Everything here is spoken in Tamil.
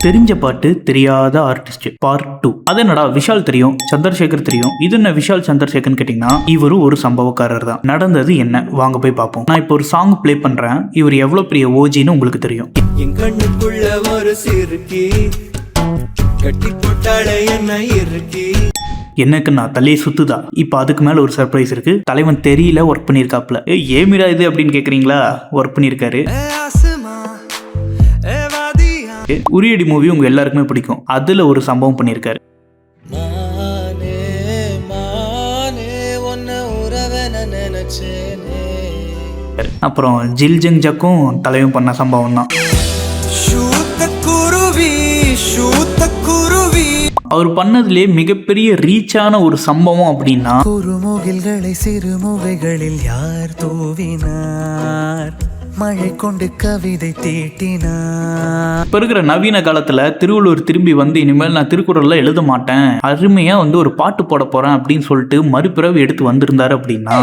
தெரிஞ்ச பாட்டு தெரியாத ஆர்டிஸ்ட் பார்ட் 2. அது என்னடா விஷால் தெரியும், சந்திரசேகர் தெரியும், இது என்ன விஷால் சந்திரசேகர்னு கேட்டீங்கன்னா இவரு ஒரு சம்பவக்காரர் தான். நடந்தது என்ன வாங்க போய் பார்ப்போம். நான் இப்போ ஒரு சாங் ப்ளே பண்றேன். இவர் எவ்வளவு பெரிய ஓஜின்னு உங்களுக்கு தெரியும். என் கண்ணுக்குள்ள ஒரு சிறுக்கி கட்டி போட்டாளே என்ன இருக்கி. எனக்கு நான் தலையை சுத்துதா. இப்போ அதுக்கு மேல ஒரு சர்ப்ரைஸ் இருக்கு. தலைவன் தெரியல ஒர்க் பண்ணியிருக்காப்ல. ஏமிரா இது அப்படின்னு கேக்குறீங்களா? ஒர்க் பண்ணியிருக்காரு. உரியடி மூவி உங்க எல்லாருக்குமே பிடிக்கும். அதுல ஒரு சம்பவம் பண்ணியிருக்காரு. அப்புறம் ஜில் ஜங் ஜக்கும் தலைவன் பண்ண சம்பவம் தான். அவர் பண்ணதுலே மிகப்பெரிய ரீச்சான ஒரு சம்பவம் அப்படின்னா குறுமுகில்களை சிறுமுகைகளில் யார் தூவினார், மழை கொண்டு கவிதை தீட்டினார். இப்ப இருக்கிற நவீன காலத்துல திருவள்ளுவர் திரும்பி வந்து இனிமேல் நான் திருக்குறள்ல எழுத மாட்டேன், அருமையா வந்து ஒரு பாட்டு போட போறேன் அப்படின்னு சொல்லிட்டு மறுபிறவி எடுத்து வந்திருந்தாரு அப்படின்னா